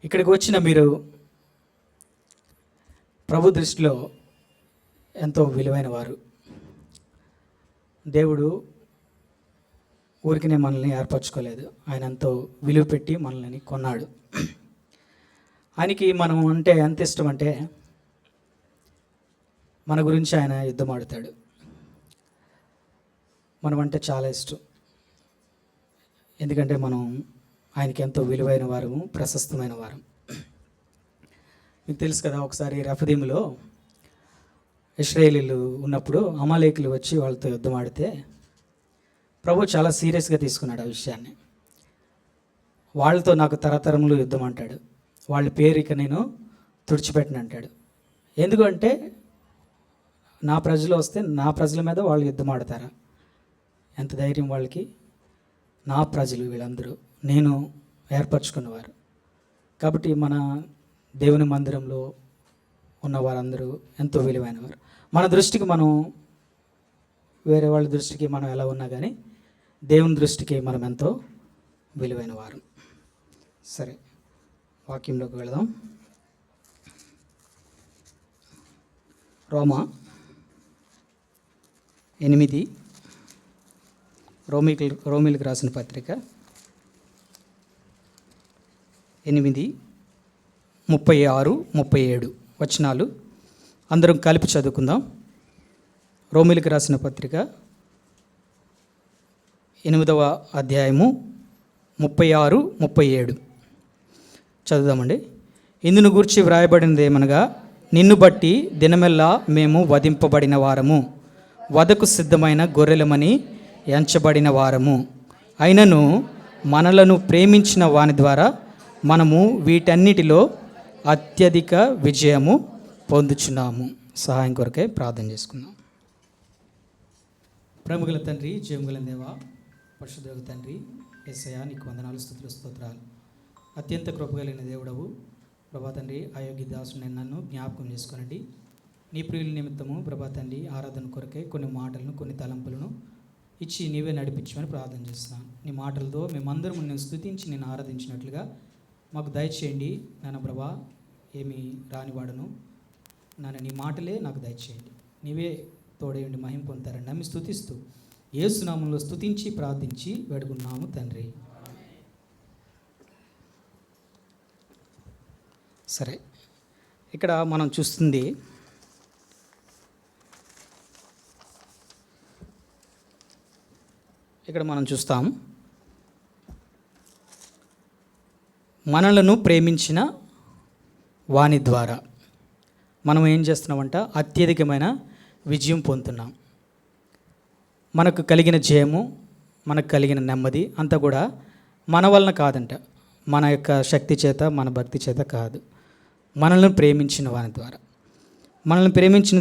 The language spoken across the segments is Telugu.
ఇక్కడికి వచ్చిన మీరు ప్రభు దృష్టిలో ఎంతో విలువైన వారు. దేవుడు ఊరికినే మనల్ని ఏర్పరచుకోలేదు, ఆయన ఎంతో విలువ పెట్టి మనల్ని కొన్నాడు. ఆయనకి మనం అంటే ఎంత ఇష్టం అంటే మన గురించి ఆయన యుద్ధం ఆడుతాడు. మనం అంటే చాలా ఇష్టం, ఎందుకంటే మనం ఆయనకి ఎంతో విలువైన వారము, ప్రశస్తమైన వారం. మీకు తెలుసు కదా, ఒకసారి రఫదీములో ఇశ్రాయేలీలు ఉన్నప్పుడు అమాలేకులు వచ్చి వాళ్ళతో యుద్ధం ఆడితే ప్రభు చాలా సీరియస్గా తీసుకున్నాడు ఆ విషయాన్ని. వాళ్ళతో నాకు తరతరములు యుద్ధం అంటాడు, వాళ్ళ పేరు ఇక నేను తుడిచిపెట్టను అంటాడు. ఎందుకంటే నా ప్రజలు వస్తే నా ప్రజల మీద వాళ్ళు యుద్ధం ఆడతారా? ఎంత ధైర్యం వాళ్ళకి! నా ప్రజలు వీళ్ళందరూ నేను ఏర్పరచుకున్నవారు. కాబట్టి మన దేవుని మందిరంలో ఉన్న వారందరూ ఎంతో విలువైనవారు. మన దృష్టికి మనం వేరే వాళ్ళ దృష్టికి మనం ఎలా ఉన్నా కానీ దేవుని దృష్టికి మనం ఎంతో విలువైన వారు. సరే, వాక్యంలోకి వెళదాం. రోమీలకు రాసిన పత్రిక 8:36-37 వచనాలు అందరం కలిపి చదువుకుందాం. రోమీలకు రాసిన పత్రిక 8వ అధ్యాయము 36-37 చదువుదామండి. ఇందును గూర్చి వ్రాయబడినదేమనగా, నిన్ను బట్టి దినమెల్లా మేము వధింపబడిన వారము, వధకు సిద్ధమైన గొర్రెలమని ఎంచబడిన వారము. అయినను మనలను ప్రేమించిన వాని ద్వారా మనము వీటన్నిటిలో అత్యధిక విజయము పొందుచున్నాము. సహాయం కొరకే ప్రార్థన చేసుకుందాం. ప్రేమగల తండ్రి, జీవముగల దేవా, పరిశుద్ధ తండ్రి యేసయ్యా, నీకు వందనాలు, స్తుతులు, స్తోత్రాలు. అత్యంత కృపగలిగిన దేవుడవు ప్రభా తండ్రి, అయోగ్య దాసుని నన్ను జ్ఞాపకం చేసుకోనండి. నీ ప్రియుల నిమిత్తము ప్రభా తండ్రి ఆరాధన కొరకే కొన్ని మాటలను, కొన్ని తలంపులను ఇచ్చి నీవే నడిపించమని ప్రార్థన చేస్తున్నాను. నీ మాటలతో మేమందరం నేను స్తుతించి నేను ఆరాధించినట్లుగా మాకు దయచేయండి నాన్న ప్రభా. ఏమి రానివాడను నాన్న, నీ మాటలే నాకు దయచేయండి. నీవే తోడేయండి, మహిమ పొందుతారని నమ్మి స్తుతిస్తూ యేసు నామములో స్తుతించి ప్రార్థించి వేడుకున్నాము తండ్రి. సరే, ఇక్కడ మనం చూస్తుంది చూస్తాం, మనలను ప్రేమించిన వాని ద్వారా మనం ఏం చేస్తున్నామంట? అత్యధికమైన విజయం పొందుతున్నాం. మనకు కలిగిన జయము, మనకు కలిగిన నెమ్మది అంతా కూడా మన వలన కాదంట, మన యొక్క శక్తి చేత, మన భక్తి చేత కాదు. మనల్ని ప్రేమించిన వాని ద్వారా, మనల్ని ప్రేమించిన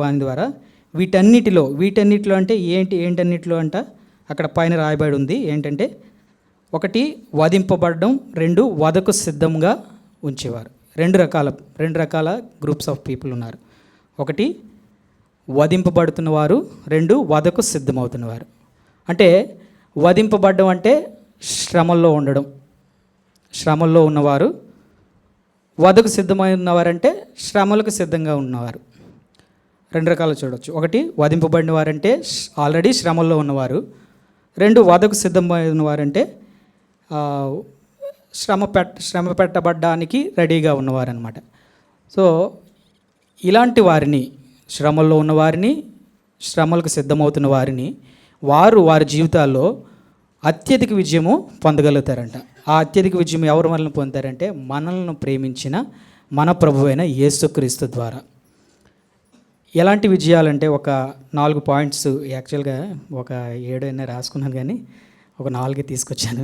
వాని ద్వారా వీటన్నిటిలో అంటే ఏంటన్నిటిలో అంట అక్కడ పైన రాయబడి ఉంది. ఏంటంటే, 1 వధింపబడడం, 2 వధకు సిద్ధంగా ఉంచేవారు. రెండు రకాల గ్రూప్స్ ఆఫ్ పీపుల్ ఉన్నారు. 1 వధింపబడుతున్నవారు, 2 వధకు సిద్ధమవుతున్నవారు. అంటే వధింపబడడం అంటే శ్రమల్లో ఉండడం, శ్రమల్లో ఉన్నవారు. వధకు సిద్ధమై ఉన్నవారంటే శ్రమలకు సిద్ధంగా ఉన్నవారు. 2 రకాలు చూడవచ్చు. 1 వధింపబడిన వారంటే ఆల్రెడీ శ్రమల్లో ఉన్నవారు. 2 వధకు సిద్ధమై ఉన్నవారంటే శ్రమ పెట్టబడ్డానికి రెడీగా ఉన్నవారు అనమాట. సో ఇలాంటి వారిని, శ్రమల్లో ఉన్నవారిని, శ్రమలకు సిద్ధమవుతున్న వారిని వారి జీవితాల్లో అత్యధిక విజయము పొందగలుగుతారంట. ఆ అత్యధిక విజయం ఎవరి వలన పొందుతారంటే, మనల్ని ప్రేమించిన మన ప్రభువైన యేసుక్రీస్తు ద్వారా. ఎలాంటి విజయాలంటే ఒక 4 పాయింట్స్, యాక్చువల్గా ఒక 7 రాసుకున్నాను కానీ ఒక 4 తీసుకొచ్చాను.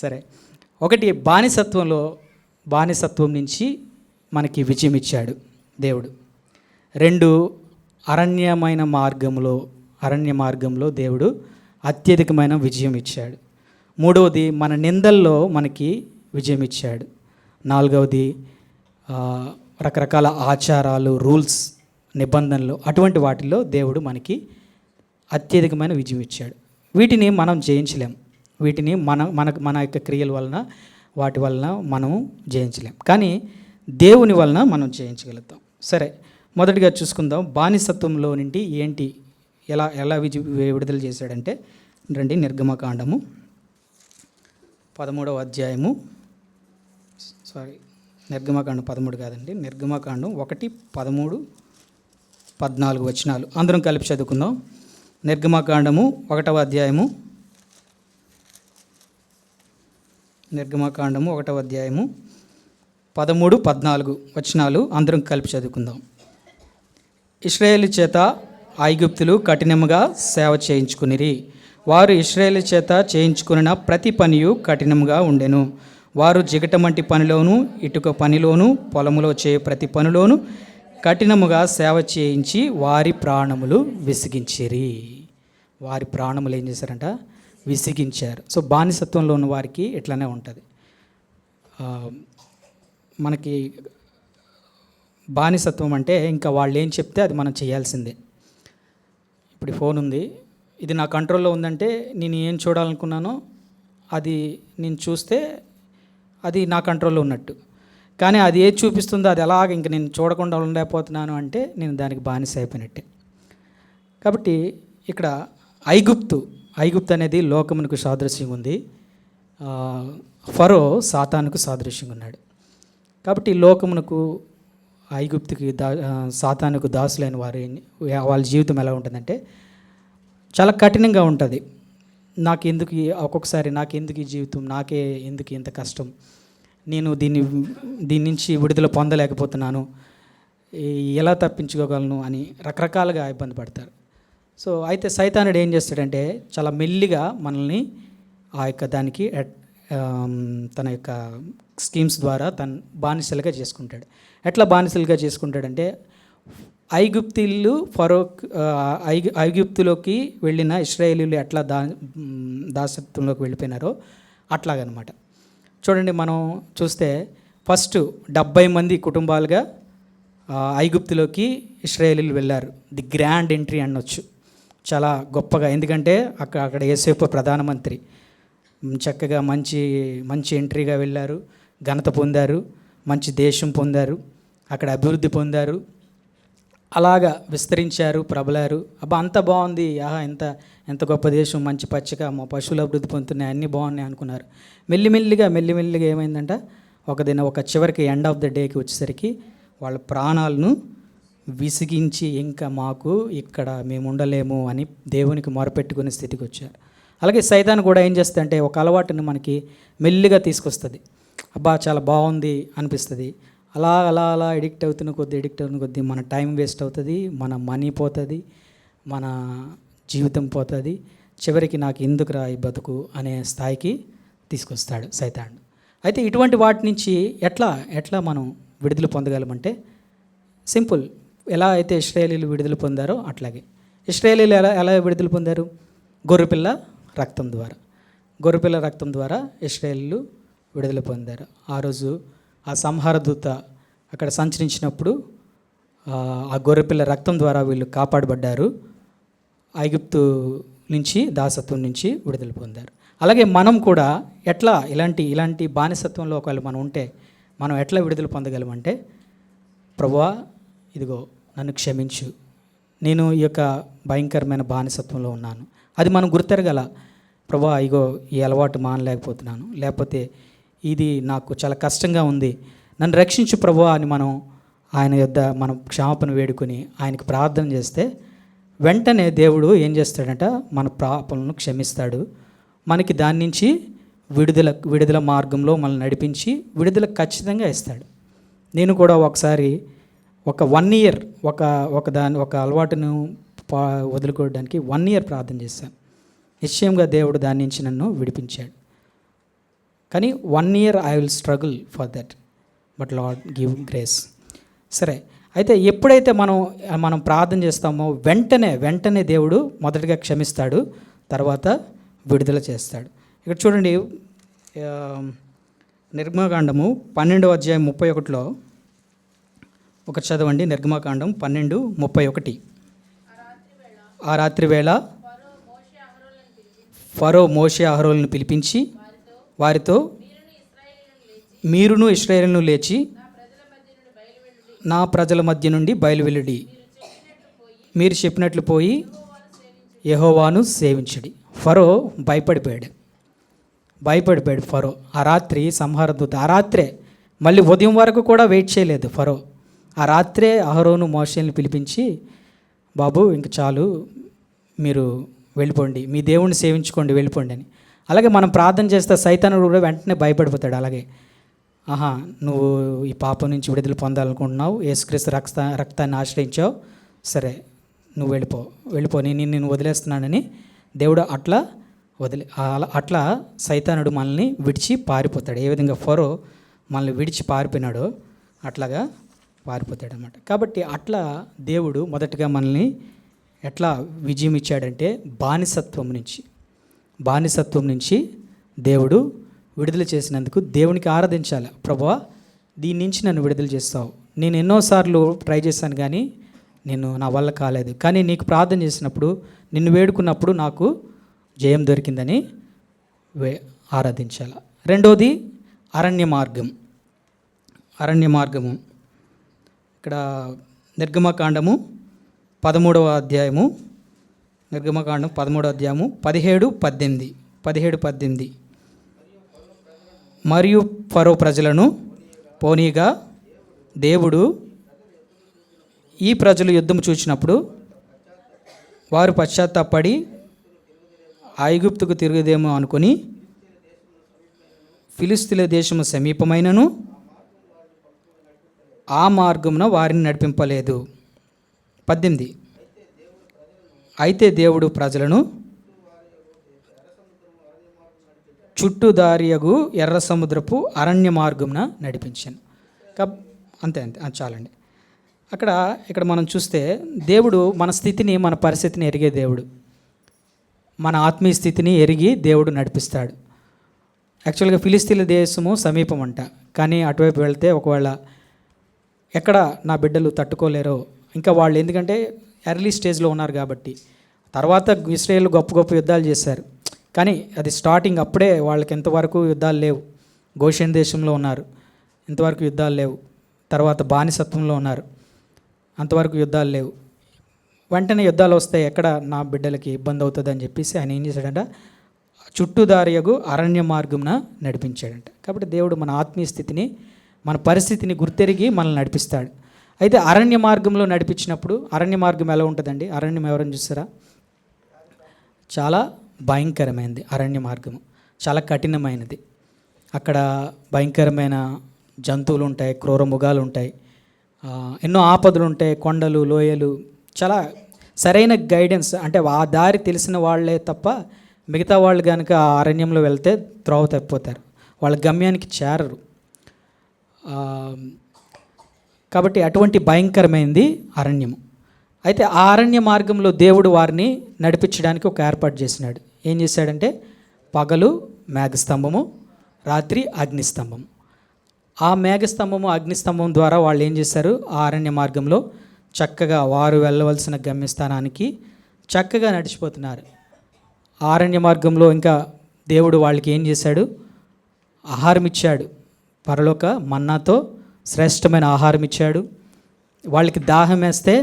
సరే, 1 బానిసత్వం నుంచి మనకి విజయం ఇచ్చాడు దేవుడు. 2 అరణ్య మార్గంలో దేవుడు అత్యధికమైన విజయం ఇచ్చాడు. 3వది మన నిందల్లో మనకి విజయం ఇచ్చాడు. 4వది రకరకాల ఆచారాలు, రూల్స్, నిబంధనలు, అటువంటి వాటిల్లో దేవుడు మనకి అత్యధికమైన విజయం ఇచ్చాడు. వీటిని మనం జయించలేం. వీటిని మన యొక్క క్రియల వలన వాటి వలన మనము జయించలేం, కానీ దేవుని వలన మనం జయించగలుగుతాం. సరే, మొదటిగా చూసుకుందాం, బానిసత్వంలో నుండి ఏంటి ఎలా ఎలా విడుదల చేశాడంటే రండి, నిర్గమకాండము 13వ అధ్యాయము, నిర్గమకాండం 13 కాదండి, నిర్గమకాండం 1, 13, 14 వచనాలు అందరం కలిపి చదువుకుందాం. నిర్గమకాండము 1వ అధ్యాయము, నిర్గమకాండము 1వ అధ్యాయము 13, 14 వచనాలు అందరం కలిపి చదువుకుందాం. ఇశ్రాయేలు చేత ఐగుప్తులు కఠినముగా సేవ చేయించుకునిరి. వారు ఇశ్రాయేలు చేత చేయించుకున్న ప్రతి పనియు కఠినముగా ఉండెను. వారు జిగటమంటి పనిలోను, ఇటుక పనిలోను, పొలములో చే ప్రతి పనిలోను కఠినముగా సేవ చేయించి వారి ప్రాణములు విసిగించిరి. వారి ప్రాణములు ఏం చేశారంట? విసిగించారు. సో బానిసత్వంలో ఉన్న వారికి ఇట్లానే ఉంటుంది. మనకి బానిసత్వం అంటే ఇంకా వాళ్ళు ఏం చెప్తే అది మనం చేయాల్సిందే. ఇప్పుడు ఫోన్ ఉంది, ఇది నా కంట్రోల్లో ఉందంటే నేను ఏం చూడాలనుకున్నానో అది నేను చూస్తే అది నా కంట్రోల్లో ఉన్నట్టు. కానీ అది ఏది చూపిస్తుందో అది ఎలాగ ఇంక నేను చూడకుండా ఉండలేకపోతున్నాను అంటే నేను దానికి బానిస అయిపోయినట్టే. కాబట్టి ఇక్కడ ఐగుప్తు అనేది లోకమునకు సాదృశ్యంగా ఉంది. ఫరో సాతానుకు సాదృశ్యంగా ఉన్నాడు. కాబట్టి లోకమునకు ఐగుప్తుకి సాతానుకు దాసులైన వాళ్ళ జీవితం ఎలా ఉంటుందంటే చాలా కఠినంగా ఉంటుంది. ఒక్కొక్కసారి నాకెందుకు ఈ జీవితం, నాకే ఎందుకు ఇంత కష్టం, నేను దీని నుంచి విడుదల పొందలేకపోతున్నాను, ఎలా తప్పించుకోగలను అని రకరకాలుగా ఇబ్బంది పడతారు. సో అయితే సైతానుడు ఏం చేస్తాడంటే చాలా మెల్లిగా మనల్ని ఆ యొక్క దానికి తన యొక్క స్కీమ్స్ ద్వారా తన బానిసలుగా చేసుకుంటాడు. ఎట్లా బానిసలుగా చేసుకుంటాడంటే ఐగుప్తులోకి వెళ్ళిన ఇశ్రాయేలీలు ఎట్లా దాసత్వంలోకి వెళ్ళిపోయినారో అట్లాగనమాట. చూడండి, మనం చూస్తే ఫస్ట్ 70 మంది కుటుంబాలుగా ఐగుప్తులోకి ఇశ్రాయేలీలు వెళ్ళారు. ది గ్రాండ్ ఎంట్రీ అనొచ్చు, చాలా గొప్పగా. ఎందుకంటే అక్కడ యోసేపు ప్రధానమంత్రి, చక్కగా మంచి ఎంట్రీగా వెళ్ళారు, ఘనత పొందారు, మంచి దేశం పొందారు, అక్కడ అభివృద్ధి పొందారు, అలాగా విస్తరించారు, ప్రబలారు. అబ్బా అంత బాగుంది, ఎంత గొప్ప దేశం, మంచి పచ్చిక, మా పశువులు అభివృద్ధి పొందుతున్నాయి, అన్నీ బాగున్నాయి అనుకున్నారు. మెల్లిమెల్లిగా ఏమైందంట, ఒక చివరికి ఎండ్ ఆఫ్ ద డేకి వచ్చేసరికి వాళ్ళ ప్రాణాలను విసిగించి ఇంకా మాకు ఇక్కడ మేము ఉండలేము అని దేవునికి మొరపెట్టుకునే స్థితికి వచ్చారు. అలాగే సైతాను కూడా ఏం చేస్తుందంటే ఒక అలవాటుని మనకి మెల్లిగా తీసుకొస్తుంది. అబ్బా చాలా బాగుంది అనిపిస్తుంది. అలా ఎడిక్ట్ అవుతున్న కొద్దీ మన టైం వేస్ట్ అవుతుంది, మన మనీ పోతుంది, మన జీవితం పోతుంది. చివరికి నాకు ఎందుకురా ఈ బతుకు అనే స్థాయికి తీసుకొస్తాడు సైతాను. అయితే ఇటువంటి వాటి నుంచి ఎట్లా మనం విడుదల పొందగలమంటే సింపుల్. ఎలా అయితే ఇశ్రాయేలీలు విడుదల పొందారో అట్లాగే ఇశ్రాయేలీలు ఎలా విడుదల పొందారు? గొర్రెపిల్ల రక్తం ద్వారా ఇశ్రాయేలీలు విడుదల పొందారు. ఆ రోజు ఆ సంహార దూత అక్కడ సంచరించినప్పుడు ఆ గొర్రెపిల్ల రక్తం ద్వారా వీళ్ళు కాపాడబడ్డారు, ఐగుప్తు నుంచి దాసత్వం నుంచి విడుదల పొందారు. అలాగే మనం కూడా ఎట్లా ఇలాంటి బానిసత్వంలో ఒకవేళ మనం ఉంటే మనం ఎట్లా విడుదల పొందగలమంటే, ప్రభువా ఇదిగో నన్ను క్షమించు, నేను ఈ యొక్క భయంకరమైన బానిసత్వంలో ఉన్నాను. అది మనం గుర్తెరగల. ప్రభువా ఇగో ఈ అలవాటు మానలేకపోతున్నాను, లేకపోతే ఇది నాకు చాలా కష్టంగా ఉంది, నన్ను రక్షించు ప్రభువా అని మనం ఆయన యొద్ద మనం క్షమాపణ వేడుకొని ఆయనకు ప్రార్థన చేస్తే వెంటనే దేవుడు ఏం చేస్తాడంట, మన పాపలను క్షమిస్తాడు. మనకి దాని నుంచి విడుదల మార్గంలో మనల్ని నడిపించి విడుదల ఖచ్చితంగా ఇస్తాడు. నేను కూడా ఒకసారి ఒక 1 year ఒక అలవాటును వదులుకోవడానికి 1 year ప్రార్థన చేశాను. నిశ్చయంగా దేవుడు దాని నుంచి నన్ను విడిపించాడు. కానీ 1 year I will struggle for that, but lord give grace. సరే, అయితే ఎప్పుడైతే మనం ప్రార్థన చేస్తామో వెంటనే దేవుడు మొదటగా క్షమిస్తాడు, తర్వాత విడుదల చేస్తాడు. ఇక్కడ చూడండి, నిర్గమకాండము 12వ అధ్యాయం 31లో ఒక చదవండి. నిర్గమకాండం 12:31. ఆ రాత్రి వేళ ఫరో మోషే అహరోనును పిలిపించి వారితో, మీరును ఇశ్రాయేలును లేచి నా ప్రజల మధ్య నుండి బయలువెళ్ళుడి. మీరు చెప్పినట్లు పోయి యెహోవాను సేవించుడి. ఫరో భయపడిపోయాడు ఫరో. ఆ రాత్రి సంహార దూత, ఆ రాత్రే, మళ్ళీ ఉదయం వరకు కూడా వెయిట్ చేయలేదు ఫరో. ఆ రాత్రే అహరోను మోషేని పిలిపించి, బాబు ఇంక చాలు, మీరు వెళ్ళిపోండి, మీ దేవుణ్ణి సేవించుకోండి, వెళ్ళిపోండి అని. అలాగే మనం ప్రార్థన చేస్తే సైతానుడు కూడా వెంటనే భయపడిపోతాడు. అలాగే, ఆహా, నువ్వు ఈ పాపం నుంచి విడుదల పొందాలనుకుంటున్నావు, యేసుక్రీస్తు రక్తాన్ని ఆశ్రయించావు, సరే నువ్వు వెళ్ళిపో, నేను వదిలేస్తున్నానని దేవుడు అట్లా సైతానుడు మనల్ని విడిచి పారిపోతాడు. ఏ విధంగా ఫరో మనల్ని విడిచి పారిపోయినాడో అట్లాగా పారిపోతాడు అన్నమాట. కాబట్టి అట్లా దేవుడు మొదటగా మనల్ని ఎట్లా విజయం ఇచ్చాడంటే బానిసత్వం నుంచి దేవుడు విడుదల చేసినందుకు దేవునికి ఆరాధించాలి. ప్రభువా, దీని నుంచి నన్ను విడుదల చేస్తావు. నేను ఎన్నోసార్లు ట్రై చేశాను కానీ నా వల్ల కాలేదు, కానీ నీకు ప్రార్థన చేసినప్పుడు, నిన్ను వేడుకున్నప్పుడు నాకు జయం దొరికిందని ఆరాధించాలి. రెండోది అరణ్య మార్గము. ఇక్కడ నిర్గమకాండము 13వ అధ్యాయము 17-18. మరియు ఫరో ప్రజలను పోనీగా దేవుడు ఈ ప్రజలు యుద్ధము చూచినప్పుడు వారు పశ్చాత్తాపడి ఐగుప్తుకు తిరుగుదేమో అనుకుని ఫిలిష్తీయుల దేశము సమీపమైనను ఆ మార్గమున వారిని నడిపింపలేదు. 18. అయితే దేవుడు ప్రజలను చుట్టుదారియగు ఎర్ర సముద్రపు అరణ్య మార్గమున నడిపించాను. అంతే చాలండి. ఇక్కడ మనం చూస్తే దేవుడు మన స్థితిని, మన పరిస్థితిని ఎరిగే దేవుడు, మన ఆత్మీయ స్థితిని ఎరిగి దేవుడు నడిపిస్తాడు. యాక్చువల్గా ఫిలిష్తీయుల దేశము సమీపం అంట, కానీ అటువైపు వెళ్తే ఒకవేళ ఎక్కడ నా బిడ్డలు తట్టుకోలేరో, ఇంకా వాళ్ళు ఎందుకంటే ఎర్లీ స్టేజ్లో ఉన్నారు కాబట్టి, తర్వాత ఇశ్రాయేల్ గొప్ప యుద్ధాలు చేశారు, కానీ అది స్టార్టింగ్, అప్పుడే వాళ్ళకి ఎంతవరకు యుద్ధాలు లేవు. గోషెన్ దేశంలో ఉన్నారు, ఇంతవరకు యుద్ధాలు లేవు. తర్వాత బానిసత్వంలో ఉన్నారు, అంతవరకు యుద్ధాలు లేవు. వెంటనే యుద్ధాలు వస్తాయి, ఎక్కడ నా బిడ్డలకి ఇబ్బంది అవుతుందని చెప్పేసి ఆయన ఏం చేశాడంట, చుట్టుదారియగు అరణ్య మార్గంన నడిపించాడంట. కాబట్టి దేవుడు మన ఆత్మీయ స్థితిని, మన పరిస్థితిని గుర్తెరిగి మనల్ని నడిపిస్తాడు. అయితే అరణ్య మార్గంలో నడిపించినప్పుడు, అరణ్య మార్గం ఎలా ఉంటుందండి? అరణ్యం ఎవరైనా చూస్తారా? చాలా భయంకరమైనది అరణ్య మార్గము, చాలా కఠినమైనది. అక్కడ భయంకరమైన జంతువులు ఉంటాయి, క్రూర మృగాలు ఉంటాయి, ఎన్నో ఆపదలు ఉంటాయి, కొండలు, లోయలు. చాలా సరైన గైడెన్స్, అంటే ఆ దారి తెలిసిన వాళ్ళే తప్ప మిగతా వాళ్ళు కనుక ఆ అరణ్యంలో వెళ్తే త్రోవ తప్పిపోతారు, వాళ్ళ గమ్యానికి చేరరు. కాబట్టి అటువంటి భయంకరమైనది అరణ్యము. అయితే ఆ అరణ్య మార్గంలో దేవుడు వారిని నడిపించడానికి ఒక ఏర్పాటు చేసినాడు. ఏం చేశాడంటే, పగలు మేఘస్తంభము, రాత్రి అగ్నిస్తంభము. ఆ మేఘస్తంభము, అగ్నిస్తంభం ద్వారా వాళ్ళు ఏం చేశారు, ఆ అరణ్య మార్గంలో చక్కగా వారు వెళ్ళవలసిన గమ్యస్థానానికి చక్కగా నడిచిపోతున్నారు. ఆ అరణ్య మార్గంలో ఇంకా దేవుడు వాళ్ళకి ఏం చేశాడు, ఆహారం ఇచ్చాడు. పరలోక మన్నాతో శ్రేష్టమైన ఆహారం ఇచ్చాడు. వాళ్ళకి దాహం వేస్తే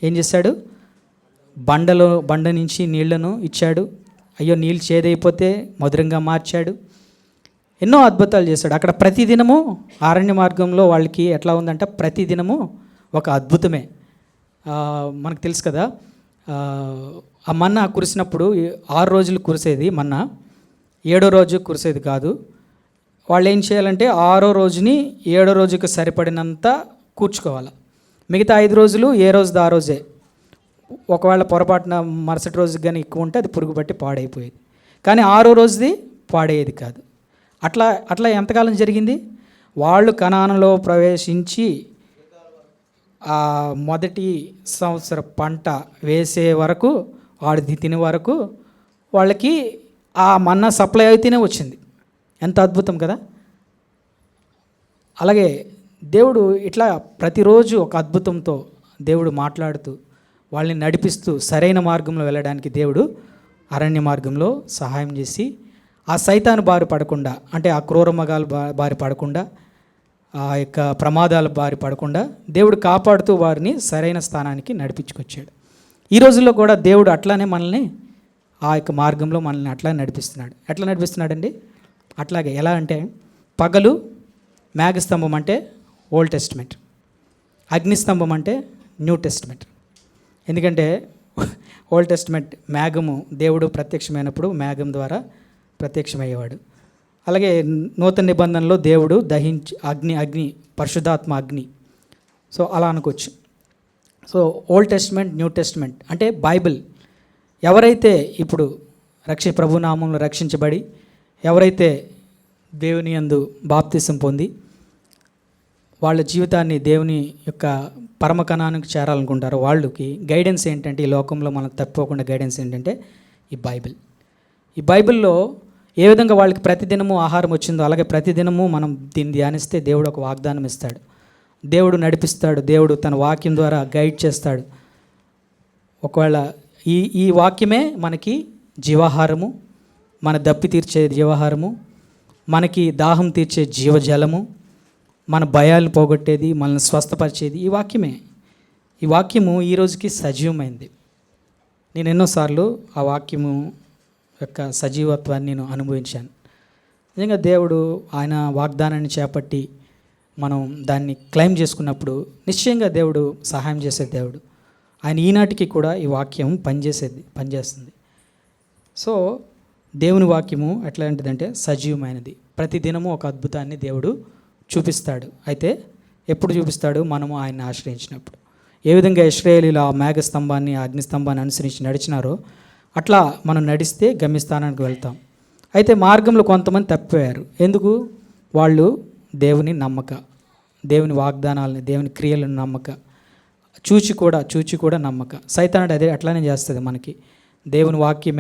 ఏం చేశాడు, బండ నుంచి నీళ్లను ఇచ్చాడు. అయ్యో, నీళ్ళు చేదైపోతే మధురంగా మార్చాడు. ఎన్నో అద్భుతాలు చేశాడు. అక్కడ ప్రతిదినము అరణ్య మార్గంలో వాళ్ళకి ఎట్లా ఉందంటే, ప్రతిదినము ఒక అద్భుతమే. మనకు తెలుసు కదా, ఆ మన్నా కురిసినప్పుడు 6 రోజులు కురిసేది మన్నా, 7వ రోజు కురిసేది కాదు. వాళ్ళు ఏం చేయాలంటే 6వ రోజుని 7వ రోజుకి సరిపడినంత కూర్చుకోవాలి. మిగతా 5 రోజులు ఏ రోజుది ఆ రోజే. ఒకవేళ పొరపాటున మరుసటి రోజుకి కానీ ఎక్కువ ఉంటే అది పురుగు పట్టి పాడైపోయేది, కానీ 6వ రోజుది పాడేది కాదు. అట్లా ఎంతకాలం జరిగింది? వాళ్ళు కనానులో ప్రవేశించి ఆ మొదటి సంవత్సర పంట వేసే వరకు, వాడిది తినే వరకు వాళ్ళకి ఆ మన్నా సప్లై అయితేనే వచ్చింది. ఎంత అద్భుతం కదా. అలాగే దేవుడు ఇట్లా ప్రతిరోజు ఒక అద్భుతంతో దేవుడు మాట్లాడుతూ వాళ్ళని నడిపిస్తూ సరైన మార్గంలో వెళ్ళడానికి దేవుడు అరణ్య మార్గంలో సహాయం చేసి, ఆ సైతాను బారి పడకుండా, అంటే ఆ క్రూర మృగాలు బారి పడకుండా, ఆ యొక్క ప్రమాదాల బారి పడకుండా దేవుడు కాపాడుతూ వారిని సరైన స్థానానికి నడిపించుకొచ్చాడు. ఈ రోజుల్లో కూడా దేవుడు అట్లానే మనల్ని ఆ యొక్క మార్గంలో మనల్ని అట్లా నడిపిస్తున్నాడు. ఎట్లా నడిపిస్తున్నాడండి? అట్లాగే ఎలా అంటే, పగలు మేఘస్తంభం అంటే ఓల్డ్ టెస్ట్మెంట్, అగ్నిస్తంభం అంటే న్యూ టెస్ట్మెంట్. ఎందుకంటే ఓల్డ్ టెస్ట్మెంట్ మేఘము, దేవుడు ప్రత్యక్షమైనప్పుడు మేఘం ద్వారా ప్రత్యక్షమయ్యేవాడు. అలాగే నూతన నిబంధనలో దేవుడు దహించి అగ్ని పరిశుద్ధాత్మ అగ్ని. సో అలా అనుకోవచ్చు. So old testament, new testament అంటే బైబిల్. ఎవరైతే ఇప్పుడు ప్రభునామంలో రక్షించబడి, ఎవరైతే దేవుని యందు బాప్తిసం పొంది వాళ్ళ జీవితాన్ని దేవుని యొక్క పరమకణానికి చేరాలనుకుంటారో వాళ్ళకి గైడెన్స్ ఏంటంటే, ఈ లోకంలో మనం తప్పుకోకుండా గైడెన్స్ ఏంటంటే ఈ బైబిల్. ఈ బైబిల్లో ఏ విధంగా వాళ్ళకి ప్రతిదినము ఆహారం వచ్చిందో, అలాగే ప్రతిదినము మనం దీన్ని ధ్యానిస్తే దేవుడు ఒక వాగ్దానం ఇస్తాడు, దేవుడు నడిపిస్తాడు, దేవుడు తన వాక్యం ద్వారా గైడ్ చేస్తాడు. ఒకవేళ ఈ వాక్యమే మనకి జీవాహారము, మన దప్పి తీర్చే జీవాహారము, మనకి దాహం తీర్చే జీవజలము, మన భయాలను పోగొట్టేది, మనల్ని స్వస్థపరిచేది ఈ వాక్యమే. ఈ వాక్యము ఈ రోజుకి సజీవమైంది. నేను ఎన్నోసార్లు ఆ వాక్యము యొక్క సజీవత్వాన్ని నేను అనుభవించాను. నిజంగా దేవుడు ఆయన వాగ్దానాన్ని చేపట్టి మనం దాన్ని క్లెయిమ్ చేసుకున్నప్పుడు నిశ్చయంగా దేవుడు సహాయం చేసే దేవుడు. ఆయన ఈనాటికి కూడా ఈ వాక్యం పనిచేస్తుంది. సో దేవుని వాక్యము ఎట్లాంటిదంటే సజీవమైనది. ప్రతిదినము ఒక అద్భుతాన్ని దేవుడు చూపిస్తాడు. అయితే ఎప్పుడు చూపిస్తాడు? మనము ఆయన్ని ఆశ్రయించినప్పుడు. ఏ విధంగా ఇశ్రాయేలీయులు ఆ మేఘస్తంభాన్ని, ఆ అగ్నిస్తంభాన్ని అనుసరించి నడిచినారో అట్లా మనం నడిస్తే గమ్యస్థానానికి వెళ్తాం. అయితే మార్గంలో కొంతమంది తప్పిపోయారు. ఎందుకు? వాళ్ళు దేవుని నమ్మక, దేవుని వాగ్దానాలని, దేవుని క్రియలను నమ్మక, చూచి కూడా నమ్మక. సైతానుడు అట్లానే చేస్తుంది మనకి. దేవుని వాక్యం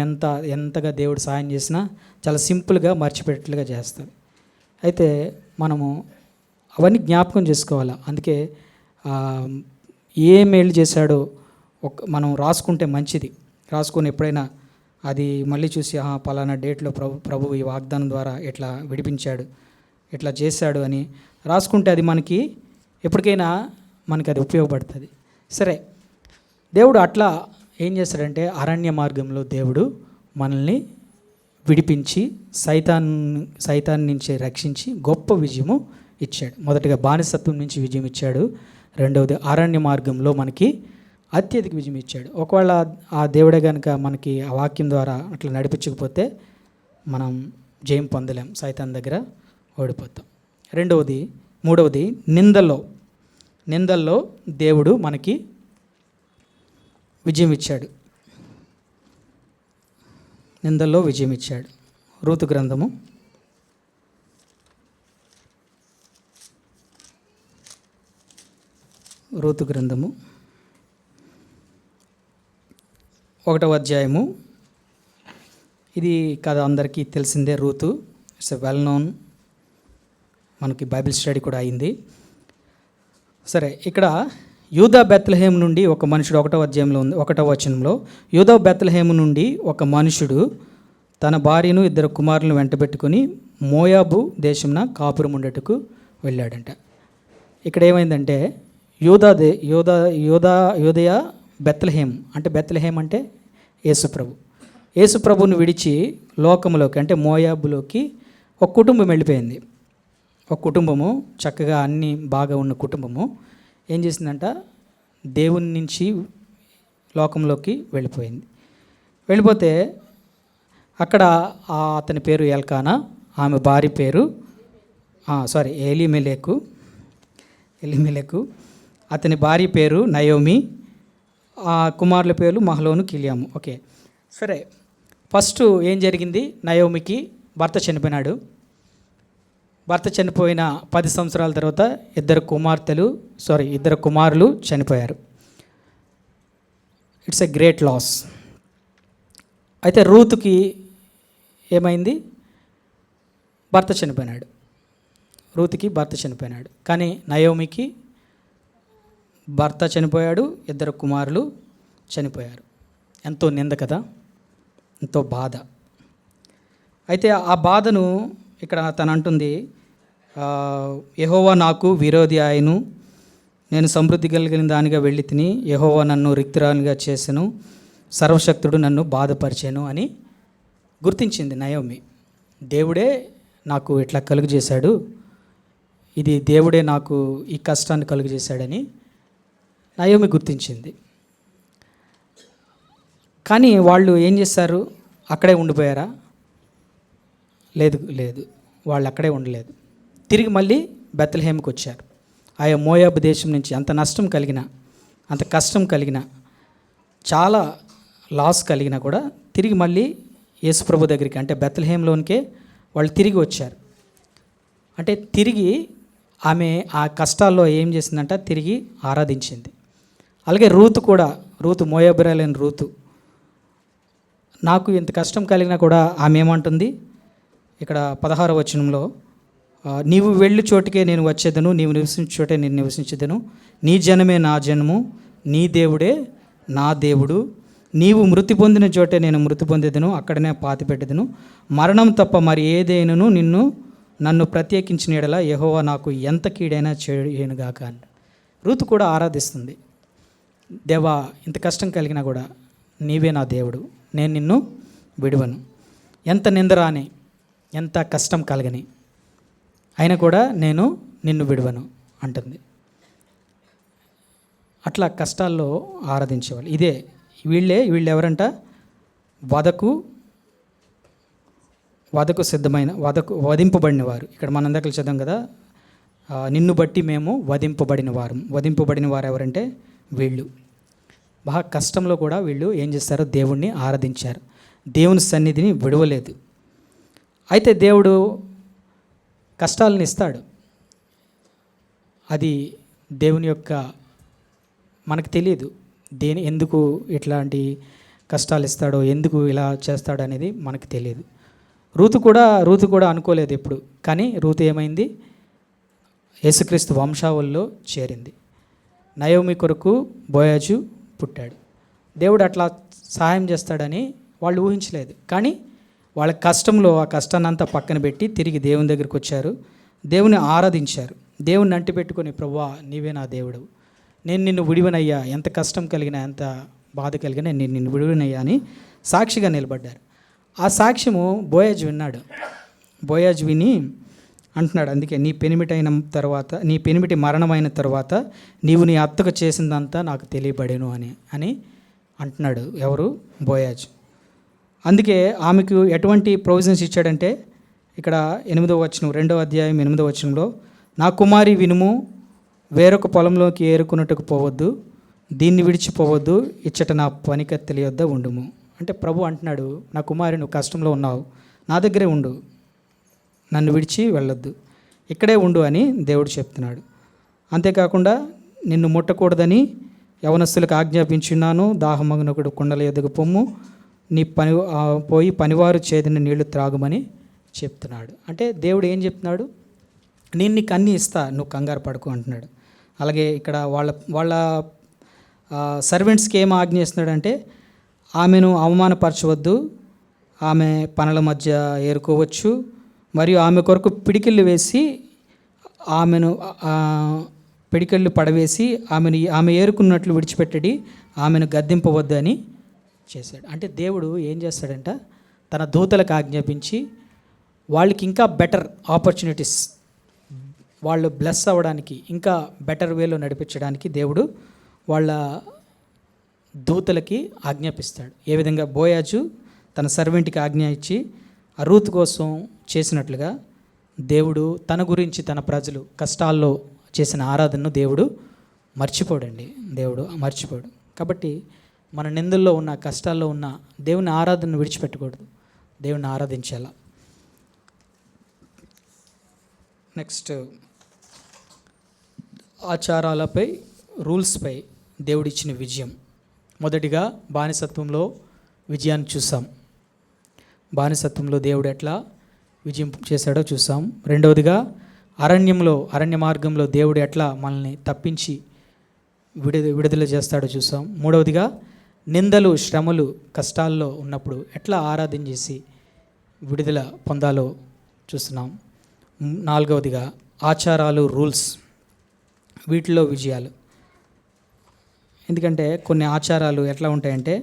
ఎంతగా దేవుడు సాయం చేసినా చాలా సింపుల్గా మర్చిపెట్టేట్లుగా చేస్తుంది. అయితే మనము అవన్నీ జ్ఞాపకం చేసుకోవాలి. అందుకే ఏ మేలు చేశాడో మనం రాసుకుంటే మంచిది. రాసుకొని ఎప్పుడైనా అది మళ్ళీ చూసి పలానా డేట్లో ప్రభు ఈ వాగ్దానం ద్వారా ఇట్లా విడిపించాడు, ఇట్లా చేశాడు అని రాసుకుంటే అది మనకి ఎప్పటికైనా మనకి అది ఉపయోగపడుతుంది. సరే, దేవుడు అట్లా ఏం చేస్తాడంటే అరణ్య మార్గంలో దేవుడు మనల్ని విడిపించి సైతాన్ నుంచి రక్షించి గొప్ప విజయము ఇచ్చాడు. మొదటగా బానిసత్వం నుంచి విజయం ఇచ్చాడు. రెండవది అరణ్య మార్గంలో మనకి అత్యధిక విజయం ఇచ్చాడు. ఒకవేళ ఆ దేవుడే కనుక మనకి ఆ వాక్యం ద్వారా అట్లా నడిపించకపోతే మనం జయం పొందలేం, సైతాన్ దగ్గర ఓడిపోతాం. మూడవది నిందల్లో దేవుడు మనకి విజయం ఇచ్చాడు. నిందల్లో విజయం ఇచ్చాడు. రూతు గ్రంథము 1వ అధ్యాయము. ఇది కథ అందరికీ తెలిసిందే. Ruth it's a well known, మనకి బైబిల్ స్టడీ కూడా అయింది. సరే, ఇక్కడ యూదా బెత్లెహేము నుండి ఒక మనుషుడు, 1వ అధ్యాయంలో ఉంది, 1వ వచనంలో, యూదా బెత్లెహేము నుండి ఒక మనుషుడు తన భార్యను 2 కుమారులను వెంటబెట్టుకుని మోయాబు దేశంన కాపురం ఉండేటకు వెళ్ళాడంట. ఇక్కడ ఏమైందంటే యూదయ బెత్లెహేం అంటే, బెత్లెహేం అంటే యేసుప్రభుని విడిచి లోకములోకి అంటే మోయాబులోకి ఒక కుటుంబం వెళ్ళిపోయింది. ఒక కుటుంబము చక్కగా అన్నీ బాగా ఉన్న కుటుంబము ఏం చేసిందంట, దేవుని నుంచి లోకంలోకి వెళ్ళిపోతే అక్కడ అతని పేరు ఎల్కానా, ఆమె భార్య పేరు ఎలిమెలెకు, అతని భార్య పేరు నయోమి, ఆ కుమారుల పేర్లు మహలోను, కిలియాము. ఓకే, సరే. ఫస్ట్ ఏం జరిగింది? నయోమికి భర్త చనిపోయినాడు. భర్త చనిపోయిన 10 సంవత్సరాల తర్వాత 2 కుమారులు చనిపోయారు. It's a great loss. అయితే రూతుకి ఏమైంది? భర్త చనిపోయినాడు. కానీ నయోమికి భర్త చనిపోయాడు, 2 కుమారులు చనిపోయారు. ఎంతో నింద కదా, ఎంతో బాధ. అయితే ఆ బాధను ఇక్కడ తను అంటుంది, యెహోవా నాకు విరోధి ఆయను, నేను సమృద్ధి కలిగిన దానిగా వెళ్ళి తిని, యెహోవా నన్ను రిక్తురానిగా చేసెను, సర్వశక్తుడు నన్ను బాధపరిచాను అని గుర్తించింది నయోమి. దేవుడే నాకు ఇట్లా కలుగజేశాడు, ఇది దేవుడే నాకు ఈ కష్టాన్ని కలుగజేశాడని నయోమి గుర్తించింది. కానీ వాళ్ళు ఏం చేశారు? అక్కడే ఉండిపోయారా? లేదు లేదు, వాళ్ళు అక్కడే ఉండలేదు. తిరిగి మళ్ళీ బెత్లెహేమ్కి వచ్చారు. ఆయా మోయాబు దేశం నుంచి అంత నష్టం కలిగిన, అంత కష్టం కలిగిన, చాలా లాస్ కలిగినా కూడా తిరిగి మళ్ళీ యేసుప్రభు దగ్గరికి, అంటే బెత్లెహేమ్లోనికే వాళ్ళు తిరిగి వచ్చారు. అంటే తిరిగి ఆమె ఆ కష్టాల్లో ఏం చేసిందంట? తిరిగి ఆరాధించింది. అలాగే రూతు కూడా, రూతు మోయాబురాలైన రూతు, నాకు ఇంత కష్టం కలిగినా కూడా ఆమె ఏమంటుంది? ఇక్కడ 16వ వచనంలో, నీవు వెళ్ళు చోటుకే నేను వచ్చేదను, నీవు నివసించే చోటే నేను నివసించేదను, నీ జనమే నా జనము, నీ దేవుడే నా దేవుడు, నీవు మృతి పొందిన చోటే నేను మృతి పొందేదను, అక్కడనే పాతి పెట్టేదను, మరణం తప్ప మరి ఏదైనాను నన్ను ప్రత్యేకించిన యెడల యెహోవా నాకు ఎంత కీడైనా చేయనుగాక అని రూతు కూడా ఆరాధిస్తుంది. దేవా, ఇంత కష్టం కలిగినా కూడా నీవే నా దేవుడు, నేను నిన్ను విడువను. ఎంత నిందరాని, ఎంత కష్టం కలగని అయినా కూడా నేను నిన్ను విడువను అంటుంది. అట్లా కష్టాల్లో ఆరాధించేవాళ్ళు. ఇదే వీళ్ళు ఎవరంట? వధకు సిద్ధమైన, వధింపబడిన వారు. ఇక్కడ మనం దగ్గర చదివాం కదా, నిన్ను బట్టి మేము వధింపబడిన వారు ఎవరంటే వీళ్ళు. బాగా కష్టంలో కూడా వీళ్ళు ఏం చేస్తారు? దేవుణ్ణి ఆరాధించారు, దేవుని సన్నిధిని విడవలేదు. అయితే దేవుడు కష్టాలను ఇస్తాడు, అది దేవుని యొక్క, మనకు తెలియదు ఎందుకు ఇట్లాంటి కష్టాలు ఇస్తాడో, ఎందుకు ఇలా చేస్తాడో అనేది మనకు తెలియదు. రూతు కూడా అనుకోలేదు ఎప్పుడు. కానీ రూతు ఏమైంది? యేసుక్రీస్తు వంశావళిలో చేరింది. నయోమి కొరకు బోయాజు పుట్టాడు. దేవుడు అట్లా సహాయం చేస్తాడని వాళ్ళు ఊహించలేదు. కానీ వాళ్ళ కష్టంలో ఆ కష్టాన్ని అంతా పక్కన పెట్టి తిరిగి దేవుని దగ్గరికి వచ్చారు, దేవుని ఆరాధించారు, దేవుని అంటి పెట్టుకొని, ప్రభువా నీవే నా దేవుడు, నేను నిన్ను విడివనయ్యా, ఎంత కష్టం కలిగినా ఎంత బాధ కలిగినా నేను నిన్ను విడివనయ్యా అని సాక్షిగా నిలబడ్డారు. ఆ సాక్ష్యము బోయాజు విన్నాడు. బోయాజు విని అంటున్నాడు, అందుకే నీ పెనిమిటి మరణమైన తర్వాత నీవు నీ అత్తకు చేసిందంతా నాకు తెలియబడేను అని అంటున్నాడు. ఎవరు? బోయాజు. అందుకే ఆమెకు ఎటువంటి ప్రొవిజన్స్ ఇచ్చాడంటే, ఇక్కడ 8వ వచనం, 2వ అధ్యాయం 8వ వచనంలో, నా కుమారి వినుము, వేరొక పొలంలోకి ఏరుకున్నట్టుకు పోవద్దు, దీన్ని విడిచిపోవద్దు, ఇచ్చట నా పనికత్తెల యొద్ద ఉండుము. అంటే ప్రభు అంటున్నాడు, నా కుమారి నువ్వు కష్టంలో ఉన్నావు, నా దగ్గరే ఉండు, నన్ను విడిచి వెళ్ళొద్దు, ఇక్కడే ఉండు అని దేవుడు చెప్తున్నాడు. అంతేకాకుండా నిన్ను ముట్టకూడదని యవనస్తులకు ఆజ్ఞాపించున్నాను, దాహమగ్నకుడు కుండల ఎదుగు పొమ్ము, నీ పోయి పనివారు చేదిన నీళ్లు త్రాగుమని చెప్తున్నాడు. అంటే దేవుడు ఏం చెప్తున్నాడు? నేను నీకు అన్నీ ఇస్తా, నువ్వు కంగారు పడుకో అంటున్నాడు. అలాగే ఇక్కడ వాళ్ళ సర్వెంట్స్కి ఏం ఆజ్ఞేస్తున్నాడంటే, ఆమెను అవమానపరచవద్దు, ఆమె పనుల మధ్య ఏరుకోవచ్చు, మరియు ఆమె కొరకు పిడికిళ్ళు వేసి పిడికిళ్ళు పడవేసి ఆమె ఏరుకున్నట్లు విడిచిపెట్టడి, ఆమెను గద్దింపవద్దు అని చేశాడు. అంటే దేవుడు ఏం చేస్తాడంట, తన దూతలకు ఆజ్ఞాపించి వాళ్ళకి ఇంకా బెటర్ ఆపర్చునిటీస్, వాళ్ళు బ్లెస్ అవ్వడానికి, ఇంకా బెటర్ వేలో నడిపించడానికి దేవుడు వాళ్ళ దూతలకి ఆజ్ఞాపిస్తాడు. ఏ విధంగా బోయాజు తన సర్వెంట్కి ఆజ్ఞ ఇచ్చి ఆ రూతు కోసం చేసినట్లుగా దేవుడు తన గురించి, తన ప్రజలు కష్టాల్లో చేసిన ఆరాధనను దేవుడు మర్చిపోడండి. దేవుడు మర్చిపోడు. కాబట్టి మన నిందల్లో ఉన్న, కష్టాల్లో ఉన్న దేవుని ఆరాధనను విడిచిపెట్టకూడదు, దేవుని ఆరాధించాలా. నెక్స్ట్, ఆచారాలపై, రూల్స్పై దేవుడిచ్చిన విజయం. మొదటిగా బానిసత్వంలో విజయాన్ని చూసాం. బానిసత్వంలో దేవుడు ఎట్లా విజయం చేశాడో చూసాం. రెండవదిగా అరణ్య మార్గంలో దేవుడు ఎట్లా మనల్ని తప్పించి విడుదల చేస్తాడో చూసాం. మూడవదిగా నిందలు, శ్రమలు, కష్టాల్లో ఉన్నప్పుడు ఎట్లా ఆరాధన చేసి విడుదల పొందాలో చూస్తున్నాం. నాలుగవదిగా ఆచారాలు, రూల్స్, వీటిలో విజయాలు. ఎందుకంటే కొన్ని ఆచారాలు ఎట్లా ఉంటాయంటే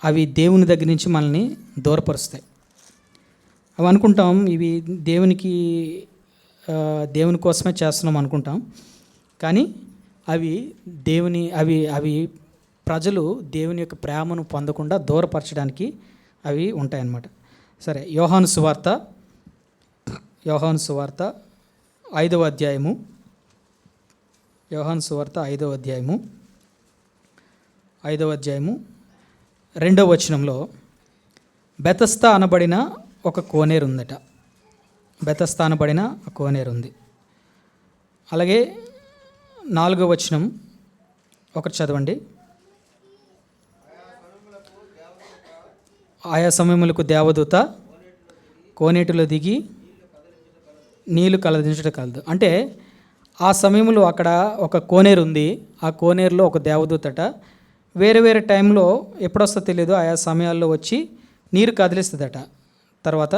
అవి దేవుని దగ్గర నుంచి మనల్ని దూరపరుస్తాయి. అవి అనుకుంటాం ఇవి దేవుని కోసమే చేస్తున్నాం అనుకుంటాం, కానీ అవి అవి ప్రజలు దేవుని యొక్క ప్రేమను పొందకుండా దూరపరచడానికి అవి ఉంటాయన్నమాట. సరే, యోహాను సువార్త 5వ అధ్యాయము, యోహాను సువార్త 5వ అధ్యాయము 2వ వచనంలో బెతస్దా అనబడిన ఒక కోనేరు ఉందట. బెతస్దా అనబడిన ఒక కోనేరు ఉంది. అలాగే 4వ వచనం ఒకటి చదవండి. ఆయా సమయములకు దేవదూత కోనేటిలో దిగి నీళ్లు కలదించడం కలదు. అంటే ఆ సమయంలో అక్కడ ఒక కోనేరు ఉంది. ఆ కోనేరులో ఒక దేవదూతట వేరే వేరే టైంలో ఎప్పుడొస్తో తెలియదు, ఆయా సమయాల్లో వచ్చి నీరు కదిలిస్తుందట. తర్వాత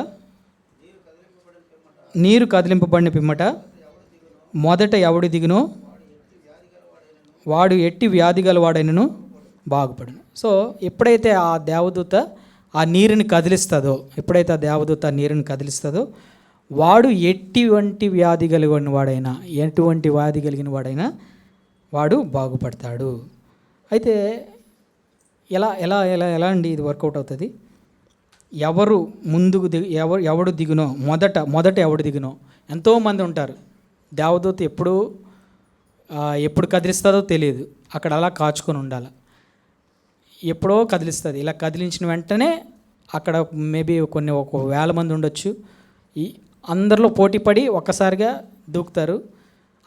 నీరు కదిలింపబడిన పిమ్మట మొదట ఎవడు దిగునో వాడు ఎట్టి వ్యాధి గలవాడైనను బాగుపడును. సో ఎప్పుడైతే ఆ దేవదూత ఆ నీరుని కదిలిస్తుందో, వాడు ఎటువంటి వ్యాధి కలిగిన వాడైనా వాడు బాగుపడతాడు. అయితే ఎలా ఎలా ఎలా ఎలా అండి ఇది వర్కౌట్ అవుతుంది? ఎవరు ముందుకు ఎవడు దిగునో మొదట ఎవడు దిగునో. ఎంతోమంది ఉంటారు, దేవదూత ఎప్పుడు కదిలిస్తుందో తెలియదు, అక్కడ అలా కాచుకొని ఉండాలి. ఎప్పుడో కదిలిస్తుంది. ఇలా కదిలించిన వెంటనే అక్కడ మేబీ ఒక 1000 మంది ఉండొచ్చు. అందరిలో పోటీపడి ఒక్కసారిగా దూకుతారు.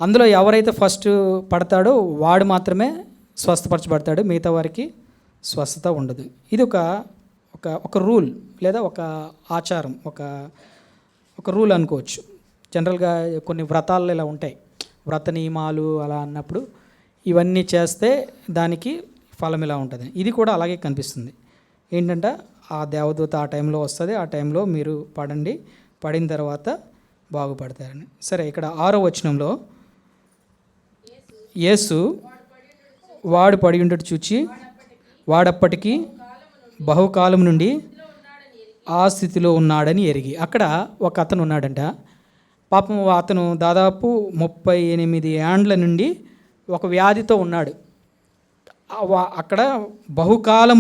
అందులో ఎవరైతే ఫస్ట్ పడతాడో వాడు మాత్రమే స్వస్థపరచబడతాడు, మిగతా వారికి స్వస్థత ఉండదు. ఇది ఒక రూల్ లేదా ఒక ఆచారం, ఒక రూల్ అనుకోవచ్చు. జనరల్గా కొన్ని వ్రతాలు ఇలా ఉంటాయి, వ్రత నియమాలు అలా అన్నప్పుడు ఇవన్నీ చేస్తే దానికి ఫలం ఇలా ఉంటుంది. ఇది కూడా అలాగే కనిపిస్తుంది. ఏంటంటే ఆ దేవదూత ఆ టైంలో వస్తుంది, ఆ టైంలో మీరు పడిన తర్వాత బాగుపడతారని. సరే, ఇక్కడ 6వ వచనంలో యేసు వాడు పడి ఉండటం చూచి వాడప్పటికీ బహుకాలం నుండి ఆ స్థితిలో ఉన్నాడని ఎరిగి. అక్కడ ఒక అతను ఉన్నాడంట. పాపం అతను దాదాపు 38 ఏండ్ల నుండి ఒక వ్యాధితో ఉన్నాడు. అక్కడ బహుకాలం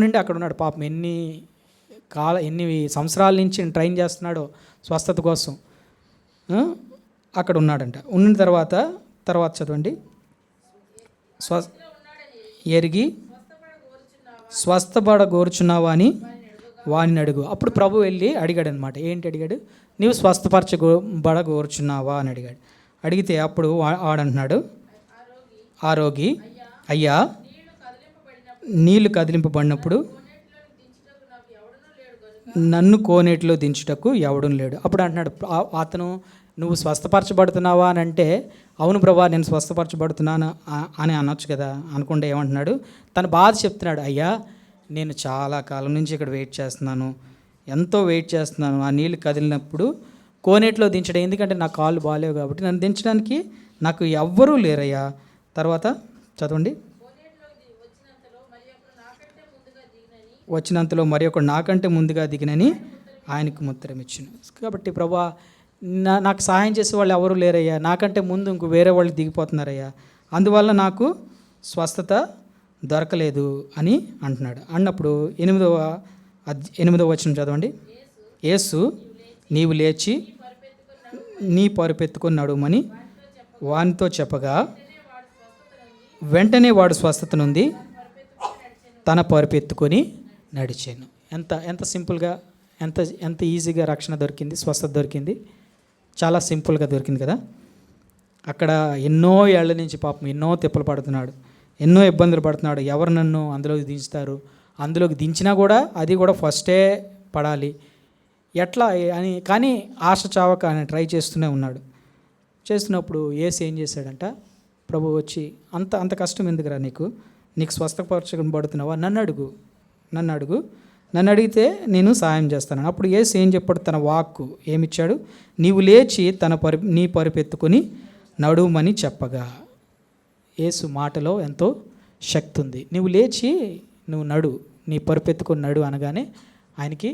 నుండి అక్కడ ఉన్నాడు. పాపం ఎన్ని సంవత్సరాల నుంచి ట్రైన్ చేస్తున్నాడో స్వస్థత కోసం. అక్కడ ఉన్నాడంట. ఉన్న తర్వాత చదవండి. ఎరిగి స్వస్థపడగోరుచున్నావా అని వాడిని అడుగు. అప్పుడు ప్రభు వెళ్ళి అడిగాడు అనమాట. ఏంటి అడిగాడు? నీవు స్వస్థపరచబడగోరుచున్నావా అని అడిగాడు. అడిగితే అప్పుడు వాడంటున్నాడు, ఆరోగి, అయ్యా నీళ్లు కదిలింపబడినప్పుడు నన్ను కోనేటిలో దించుటకు ఎవడూ లేడు. అప్పుడు అంటున్నాడు అతను, నువ్వు స్వస్థపరచబడుతున్నావా అని అంటే, అవును ప్రభా నేను స్వస్థపరచబడుతున్నాను అని అనొచ్చు కదా. అనుకుంటే ఏమంటున్నాడు, తన బాధ చెప్తున్నాడు. అయ్యా నేను చాలా కాలం నుంచి ఇక్కడ ఎంతో వెయిట్ చేస్తున్నాను. ఆ నీళ్ళు కదిలినప్పుడు కోనేటిలో దించడం, ఎందుకంటే నా కాళ్ళు బాగాలేవు కాబట్టి నన్ను దించడానికి నాకు ఎవ్వరూ లేరయ్యా. తర్వాత చదవండి. వచ్చినంతలో మరి ఒకడు నాకంటే ముందుగా దిగినని ఆయనకు ముద్రం ఇచ్చును. కాబట్టి ప్రభా నాకు సహాయం చేసే వాళ్ళు ఎవరు లేరయ్యా, నాకంటే ముందు ఇంకో వేరే వాళ్ళు దిగిపోతున్నారయ్యా, అందువల్ల నాకు స్వస్థత దొరకలేదు అని అంటున్నాడు. అన్నప్పుడు 8వ వచనం చదవండి. యేసు నీవు లేచి నీ పరుపెత్తుకొని నడుమని వానితో చెప్పగా వెంటనే వాడు స్వస్థత నుండి తన పరుపెత్తుకొని నడిచాను. ఎంత సింపుల్గా, ఎంత ఈజీగా రక్షణ దొరికింది, స్వస్థత దొరికింది. చాలా సింపుల్గా దొరికింది కదా. అక్కడ ఎన్నో ఏళ్ల నుంచి పాపం ఎన్నో తిప్పలు పడుతున్నాడు, ఎన్నో ఇబ్బందులు పడుతున్నాడు. ఎవరు నన్ను అందులోకి దించుతారు, అందులోకి దించినా కూడా అది కూడా ఫస్టే పడాలి ఎట్లా అని. కానీ ఆశ చావక ఆయన ట్రై చేస్తూనే ఉన్నాడు. చేస్తున్నప్పుడు యేసు ఏం చేశాడంట, ప్రభు వచ్చి అంత కష్టం ఎందుకురా నీకు స్వస్థపరచబడుతున్నావా, నన్ను అడుగు నన్ను అడిగితే నేను సహాయం చేస్తాను. అప్పుడు యేసు ఏం చెప్పాడు? తన వాక్కు ఏమిచ్చాడు? నీవు లేచి నీ పరుపెత్తుకొని నడుమని చెప్పగా. యేసు మాటలో ఎంతో శక్తి ఉంది. నువ్వు లేచి నువ్వు నడు, నీ పరుపెత్తుకొని నడు అనగానే ఆయనకి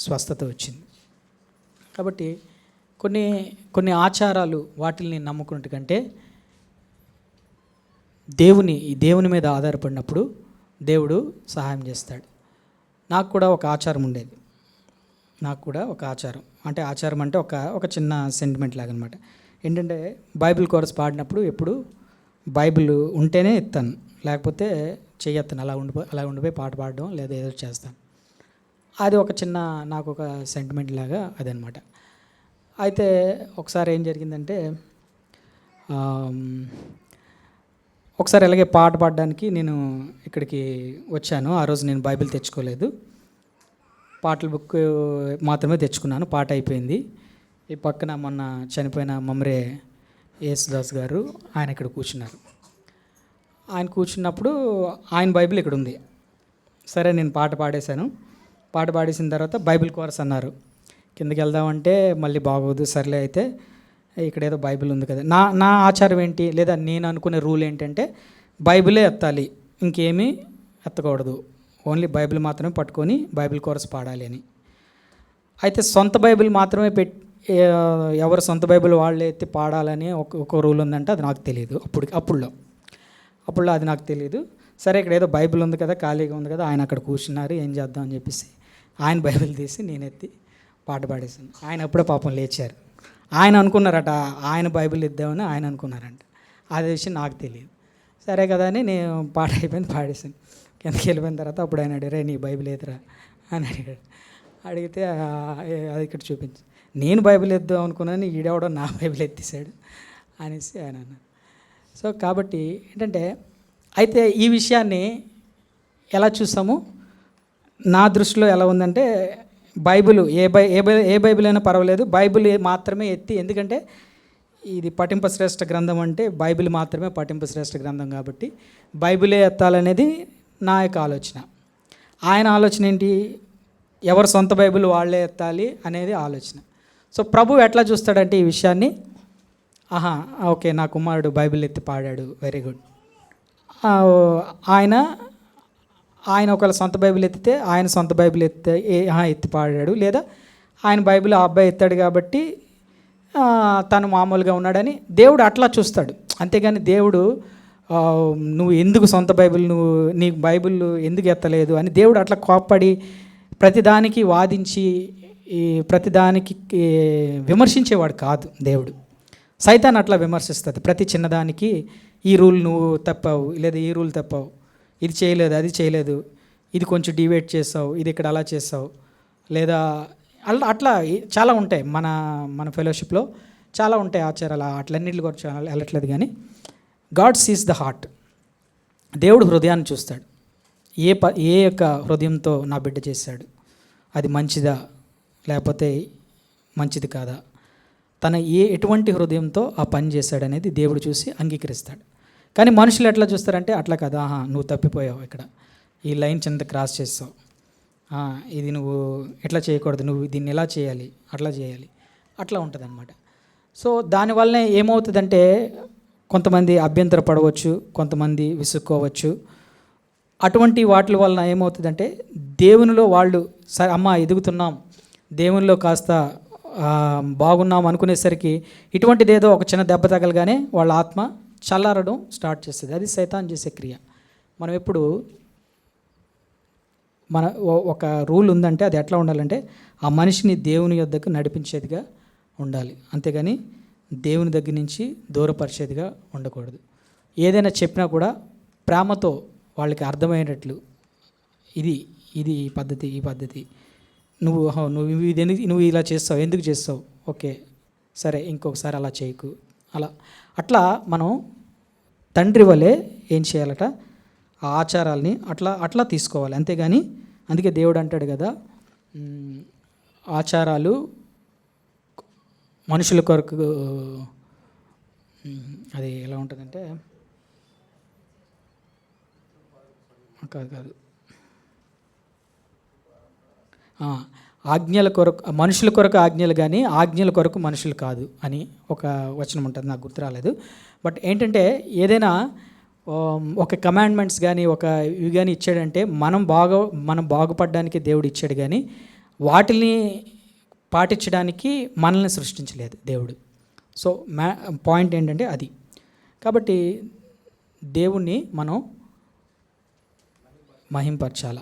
స్వస్థత వచ్చింది. కాబట్టి కొన్ని ఆచారాలు వాటిని నమ్ముకున్నట్టు కంటే దేవుని మీద ఆధారపడినప్పుడు దేవుడు సహాయం చేస్తాడు. నాకు కూడా ఒక ఆచారం ఉండేది. అంటే ఆచారం అంటే ఒక చిన్న సెంటిమెంట్ లాగా అనమాట. ఏంటంటే బైబిల్ కోరస్ పాడినప్పుడు ఎప్పుడు బైబిల్ ఉంటేనే ఎత్తాను, లేకపోతే చెయ్యెత్తాను. అలా ఉండిపోయి పాట పాడడం లేదా ఏదో చేస్తాను. అది ఒక చిన్న నాకు ఒక సెంటిమెంట్ లాగా అదనమాట. అయితే ఒకసారి ఏం జరిగిందంటే, ఒకసారి అలాగే పాట పాడడానికి నేను ఇక్కడికి వచ్చాను. ఆ రోజు నేను బైబిల్ తెచ్చుకోలేదు, పాటల బుక్ మాత్రమే తెచ్చుకున్నాను. పాట అయిపోయింది. ఈ పక్కన మొన్న చనిపోయిన మమ్రే యేసుదాస్ గారు ఆయన ఇక్కడ కూర్చున్నారు. ఆయన కూర్చున్నప్పుడు ఆయన బైబిల్ ఇక్కడ ఉంది. సరే నేను పాట పాడేశాను. పాట పాడేసిన తర్వాత బైబిల్ కోరస్ అన్నారు. కిందకి వెళ్దామంటే మళ్ళీ బాగోదు, సర్లే అయితే ఇక్కడ ఏదో బైబిల్ ఉంది కదా. నా ఆచారం ఏంటి, లేదా నేను అనుకునే రూల్ ఏంటంటే బైబిలే ఎత్తాలి, ఇంకేమీ ఎత్తకూడదు, ఓన్లీ బైబిల్ మాత్రమే పట్టుకొని బైబిల్ కోరస్ పాడాలి అని. అయితే సొంత బైబిల్ మాత్రమే ఎవరు సొంత బైబిల్ వాళ్ళే ఎత్తి పాడాలని ఒక రూల్ ఉందంటే అది నాకు తెలియదు. అప్పుడులో అది నాకు తెలియదు. సరే ఇక్కడ ఏదో బైబిల్ ఉంది కదా, ఖాళీగా ఉంది కదా, ఆయన అక్కడ కూర్చున్నారు, ఏం చేద్దాం అని చెప్పేసి ఆయన బైబిల్ తీసి నేను ఎత్తి పాట పాడేసాను. ఆయన అప్పుడే పాపం లేచారు. ఆయన అనుకున్నారట ఆయన బైబిల్ ఇద్దామని ఆయన అనుకున్నారంట. అదే విషయం నాకు తెలియదు. సరే కదా అని నేను పాట అయిపోయింది, పాడేసాను. కిందకి వెళ్ళిపోయిన తర్వాత అప్పుడు ఆయన అడిగారు, నీ బైబిల్ ఎదురా అని అడిగాడు. అడిగితే అది ఇక్కడ చూపించి, నేను బైబిల్ ఎద్దాం అనుకున్నాను, ఈడెవడో నా బైబిల్ ఎత్తేసాడు అనేసి ఆయన అన్నారు. సో కాబట్టి ఏంటంటే, అయితే ఈ విషయాన్ని ఎలా చూసాము, నా దృష్టిలో ఎలా ఉందంటే, బైబిల్ ఏ బైబిల్ అయినా పర్వాలేదు, బైబిల్ మాత్రమే ఎత్తి, ఎందుకంటే ఇది పఠింపశ్రేష్ఠ గ్రంథం అంటే బైబిల్ మాత్రమే పఠింపశ్రేష్ఠ గ్రంథం కాబట్టి బైబిలే ఎత్తాలనేది నా యొక్క ఆలోచన. ఆయన ఆలోచన ఏంటి, ఎవరు సొంత బైబిల్ వాళ్ళే ఎత్తాలి అనేది ఆలోచన. సో ప్రభు ఎట్లా చూస్తాడంటే ఈ విషయాన్ని, ఓకే నా కుమారుడు బైబిల్ ఎత్తి పాడాడు, వెరీ గుడ్. ఆయన ఒకవేళ సొంత బైబిల్ ఎత్తితే ఆయన సొంత బైబిల్ ఎత్తి పాడాడు, లేదా ఆయన బైబిల్ ఆ అబ్బాయి ఎత్తాడు కాబట్టి తను మామూలుగా ఉన్నాడని దేవుడు అట్లా చూస్తాడు. అంతేగాని దేవుడు నువ్వు ఎందుకు సొంత బైబిల్, నీ బైబిల్ ఎందుకు ఎత్తలేదు అని దేవుడు అట్లా కోప్పడి ప్రతిదానికి వాదించి ప్రతిదానికి విమర్శించేవాడు కాదు దేవుడు. సైతాన్ అట్లా విమర్శిస్తుంది. ప్రతి చిన్నదానికి ఈ రూల్ నువ్వు తప్పావు, లేదా ఈ రూల్ తప్పావు, ఇది చేయలేదు, అది చేయలేదు, ఇది కొంచెం డివేట్ చేసావు, ఇది ఇక్కడ అలా చేసావు, లేదా అట్లా చాలా ఉంటాయి. మన ఫెలోషిప్లో చాలా ఉంటాయి ఆచారాలు. అట్లన్నింటికి కూడా వెళ్ళట్లేదు. కానీ గాడ్ సీస్ ద హార్ట్. దేవుడు హృదయాన్ని చూస్తాడు. ఏ యొక్క హృదయంతో నా బిడ్డ చేశాడు, అది మంచిదా లేకపోతే మంచిది కాదా, తన ఎటువంటి హృదయంతో ఆ పని చేశాడనేది దేవుడు చూసి అంగీకరిస్తాడు. కానీ మనుషులు ఎట్లా చూస్తారంటే, అట్లా కదా, నువ్వు తప్పిపోయావు, ఇక్కడ ఈ లైన్ చిన్న క్రాస్ చేస్తావు, ఇది నువ్వు ఎట్లా చేయకూడదు, నువ్వు దీన్ని ఎలా చేయాలి, అట్లా చేయాలి, అట్లా ఉంటుంది అనమాట. సో దానివల్లనే ఏమవుతుందంటే, కొంతమంది అభ్యంతర పడవచ్చు, కొంతమంది విసుక్కోవచ్చు. అటువంటి వాటి వలన ఏమవుతుందంటే, దేవునిలో వాళ్ళు సరే అమ్మ ఎదుగుతున్నాం, దేవునిలో కాస్త బాగున్నాం అనుకునేసరికి ఇటువంటిది ఏదో ఒక చిన్న దెబ్బ తగలగానే వాళ్ళ ఆత్మ చల్లారడం స్టార్ట్ చేస్తుంది. అది సైతాన్ చేసే క్రియ. మనం ఎప్పుడు ఒక రూల్ ఉందంటే అది ఎట్లా ఉండాలంటే, ఆ మనిషిని దేవుని యొద్దకు నడిపించేదిగా ఉండాలి, అంతేగాని దేవుని దగ్గర నుంచి దూరపరిచేదిగా ఉండకూడదు. ఏదైనా చెప్పినా కూడా ప్రేమతో వాళ్ళకి అర్థమయ్యేటట్లు, ఇది ఈ పద్ధతి, నువ్వు ఇలా చేస్తావు, ఎందుకు చేస్తావు, ఓకే సరే ఇంకొకసారి అలా చేయకు, అట్లా మనం తండ్రి వలె ఏం చేయాలట, ఆ ఆచారాల్ని అట్లా తీసుకోవాలి. అంతేగాని అందుకే దేవుడు అంటాడు కదా, ఆచారాలు మనుషుల కొరకు, అది ఎలా ఉంటుందంటే, కాదు ఆజ్ఞల కొరకు మనుషుల కొరకు ఆజ్ఞలు కానీ ఆజ్ఞల కొరకు మనుషులు కాదు అని ఒక వచనం ఉంటుంది, నాకు గుర్తు రాలేదు. బట్ ఏంటంటే ఏదైనా ఒక కమాండ్మెంట్స్ కానీ ఒక ఇవి కానీ ఇచ్చాడంటే మనం బాగుపడడానికి దేవుడు ఇచ్చాడు, కానీ వాటిని పాటించడానికి మనల్ని సృష్టించలేదు దేవుడు. సో పాయింట్ ఏంటంటే అది. కాబట్టి దేవుణ్ణి మనం మహింపరచాల,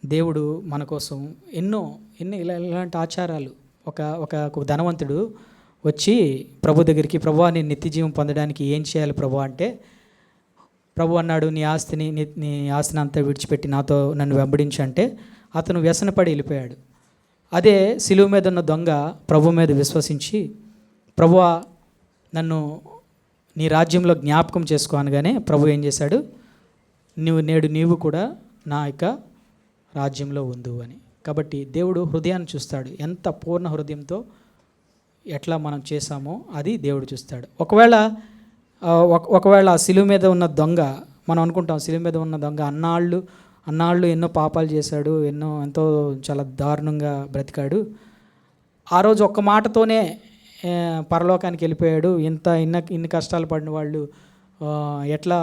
దేవుడు మన కోసం ఎన్నో ఇలాంటి ఆచారాలు. ఒక ధనవంతుడు వచ్చి ప్రభు దగ్గరికి, ప్రభువా నేను నిత్య జీవం పొందడానికి ఏం చేయాలి ప్రభు అంటే, ప్రభు అన్నాడు నీ ఆస్తిని అంతా విడిచిపెట్టి నన్ను వెంబడించు అంటే అతను వ్యసనపడి వెళ్ళిపోయాడు. అదే సిలువ మీద ఉన్న దొంగ ప్రభు మీద విశ్వసించి, ప్రభువా నన్ను నీ రాజ్యంలో జ్ఞాపకం చేసుకో అనగానే ప్రభు ఏం చేశాడు, నీవు కూడా నా యొక్క రాజ్యంలో ఉండు అని. కాబట్టి దేవుడు హృదయాన్ని చూస్తాడు, ఎంత పూర్ణ హృదయంతో ఎట్లా మనం చేసామో అది దేవుడు చూస్తాడు. ఒకవేళ ఆ సిలువ మీద ఉన్న దొంగ, మనం అనుకుంటాం సిలువ మీద ఉన్న దొంగ అన్నాళ్ళు ఎన్నో పాపాలు చేశాడు, ఎంతో చాలా దారుణంగా బ్రతికాడు, ఆ రోజు ఒక్క మాటతోనే పరలోకానికి వెళ్ళిపోయాడు, ఇన్ని కష్టాలు పడిన వాళ్ళు ఎట్లా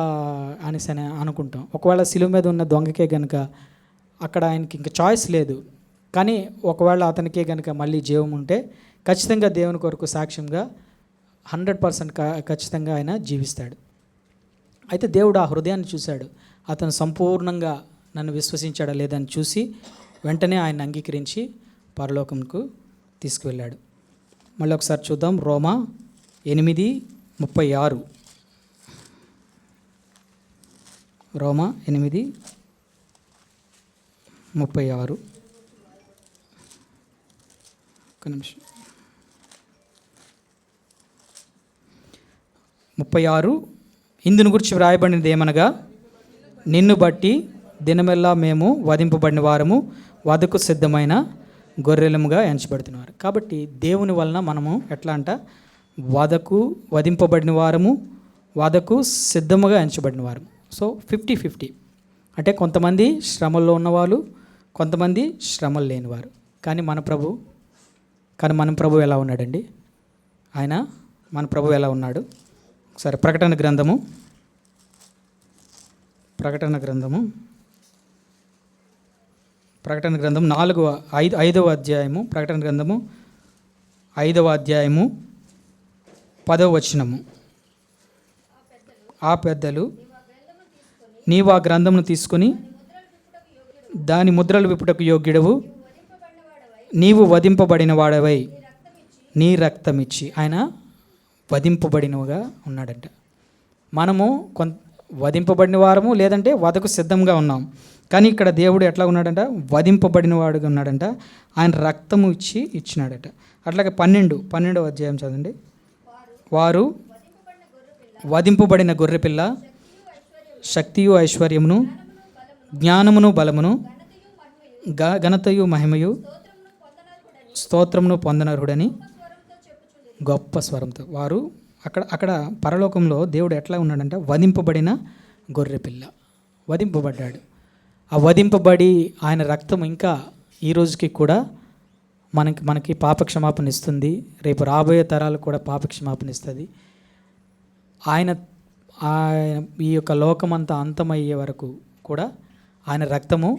అనేసి అనుకుంటాం. ఒకవేళ సిలువ మీద ఉన్న దొంగకే కనుక అక్కడ ఆయనకి ఇంకా చాయిస్ లేదు, కానీ ఒకవేళ అతనికే కనుక మళ్ళీ జీవం ఉంటే ఖచ్చితంగా దేవుని కొరకు సాక్ష్యంగా 100% ఖచ్చితంగా ఆయన జీవిస్తాడు. అయితే దేవుడు ఆ హృదయాన్ని చూశాడు, అతను సంపూర్ణంగా నన్ను విశ్వసించాడా లేదని చూసి వెంటనే ఆయన అంగీకరించి పరలోకంకు తీసుకువెళ్ళాడు. మళ్ళీ ఒకసారి చూద్దాం, రోమా 8:36. రోమా 8:36. ఒక నిమిషం. 36 ఇందును గురించి వ్రాయబడినది ఏమనగా, నిన్ను బట్టి దినమెల్లా మేము వధింపబడిన వారము, వధకు సిద్ధమైన గొర్రెలముగా ఎంచబడుతున్నారు. కాబట్టి దేవుని వలన మనము ఎట్లా అంట వధింపబడిన వారము, వధకు సిద్ధముగా ఎంచబడిన వారము. సో 50-50, అంటే కొంతమంది శ్రమల్లో ఉన్నవాళ్ళు, కొంతమంది శ్రమలు లేనివారు. కానీ మన ప్రభు ఎలా ఉన్నాడండి? మన ప్రభు ఎలా ఉన్నాడు? ఒకసారి ప్రకటన గ్రంథము 5వ అధ్యాయము, ప్రకటన గ్రంథము 5వ అధ్యాయము 10వ వచనము. ఆ పెద్దలు నీవు ఆ గ్రంథమును తీసుకొని దాని ముద్రలు విప్పుటకు యోగ్యుడవు, నీవు వధింపబడిన వాడవై నీ రక్తమిచ్చి. ఆయన వధింపబడినవుగా ఉన్నాడంట. మనము వధింపబడిన వారము, లేదంటే వధకు సిద్ధంగా ఉన్నాం. కానీ ఇక్కడ దేవుడు ఎట్లా ఉన్నాడంట? వధింపబడిన వాడుగా ఉన్నాడంట. ఆయన రక్తము ఇచ్చినాడట. అట్లాగే 12వ అధ్యాయం చదవండి. వారు వధింపబడిన గొర్రెపిల్ల శక్తియు ఐశ్వర్యమును జ్ఞానమును బలమును ఘనతయు మహిమయు స్తోత్రమును పొందనర్హుడని గొప్ప స్వరంతో వారు అక్కడ పరలోకంలో దేవుడు ఎట్లా ఉన్నాడంటే వధింపబడిన గొర్రెపిల్ల, వధింపబడ్డాడు. ఆ వధింపబడి ఆయన రక్తం ఇంకా ఈ రోజుకి కూడా మనకి పాపక్షమాపణ ఇస్తుంది, రేపు రాబోయే తరాలకు కూడా పాపక్షమాపణ ఇస్తుంది. ఆయన ఈ యొక్క లోకమంతా అంతమయ్యే వరకు కూడా ఆయన రక్తము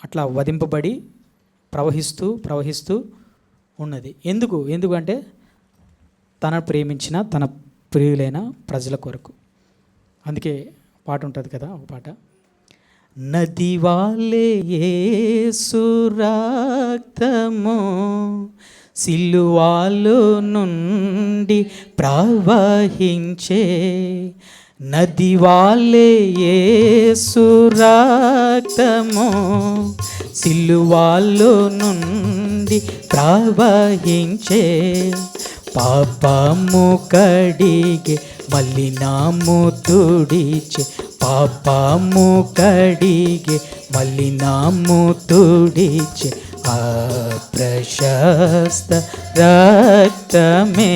అట్లా వధింపబడి ప్రవహిస్తూ ఉన్నది. ఎందుకంటే తన ప్రేమించిన తన ప్రియులైన ప్రజల కొరకు. అందుకే పాట ఉంటుంది కదా, ఒక పాట, నది వాలే యేసు రక్తము సిలువలో నుండి ప్రవహించే, నది వాలే యేసు రక్తము సిలువలో నుండి ప్రవహించే, పాపము కడిగే మలినాము తుడిచే, పాపము కడిగే మలినాము తుడిచే, ఆ ప్రశస్త రక్తమే,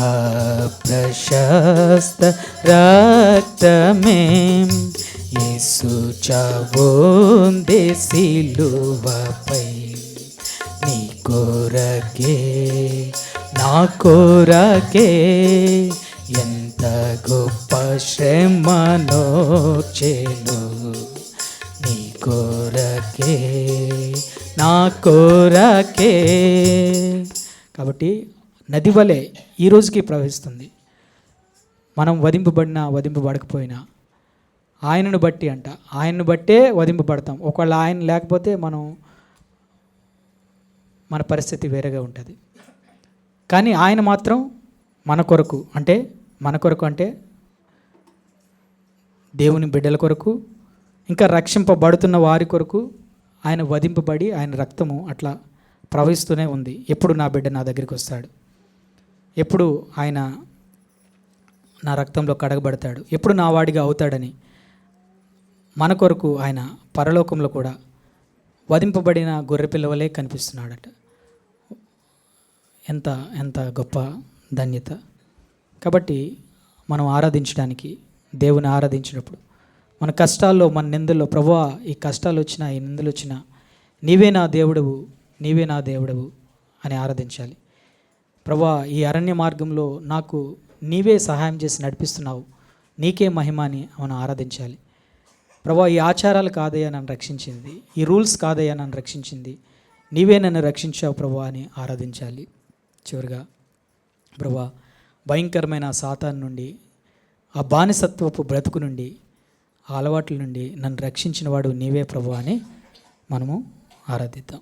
ఆ ప్రశస్త రక్తమే యేసు చావోందే సిలువపై నీ కొరకే నా కొరకే ఎంత గొప్ప శ్రమనోచెను నీ కొరకే నా కొరకే. కాబట్టి నది వలె ఈ రోజుకి ప్రవహిస్తుంది. మనం వధింపబడకపోయినా ఆయనను బట్టి అంట, ఆయనను బట్టే వధింపబడతాం. ఒకవేళ ఆయన లేకపోతే మన పరిస్థితి వేరేగా ఉంటుంది. కానీ ఆయన మాత్రం మన కొరకు అంటే దేవుని బిడ్డల కొరకు, ఇంకా రక్షింపబడుతున్న వారి కొరకు ఆయన వధింపబడి ఆయన రక్తము అట్లా ప్రవహిస్తూనే ఉంది. ఎప్పుడు నా బిడ్డ నా దగ్గరికి వస్తాడు, ఎప్పుడు ఆయన నా రక్తంలో కడగబడతాడు, ఎప్పుడు నా వాడిగా అవుతాడని మన కొరకు ఆయన పరలోకంలో కూడా వధింపబడిన గొర్రెపిల్ల వలె కనిపిస్తున్నాడట. ఎంత గొప్ప ధన్యత. కాబట్టి మనం ఆరాధించడానికి, దేవుని ఆరాధించినప్పుడు మన కష్టాల్లో, మన నిందల్లో, ప్రభువా ఈ కష్టాలు వచ్చినా ఈ నిందలు వచ్చినా నీవే నా దేవుడవు అని ఆరాధించాలి. ప్రభువా ఈ అరణ్య మార్గంలో నాకు నీవే సహాయం చేసి నడిపిస్తున్నావు, నీకే మహిమ అని మనం ఆరాధించాలి. ప్రభువా ఈ ఆచారాలు కాదయ్యా నన్ను రక్షించింది, ఈ రూల్స్ కాదయ్యా నన్ను రక్షించింది, నీవే నన్ను రక్షించావు ప్రభువా అని ఆరాధించాలి. చివరిగా ప్రభువా భయంకరమైన సాతాను నుండి, ఆ బానిసత్వపు బ్రతుకు నుండి, ఆ అలవాట్ల నుండి నన్ను రక్షించిన వాడు నీవే ప్రభువా అని మనము ఆరాధిద్దాం.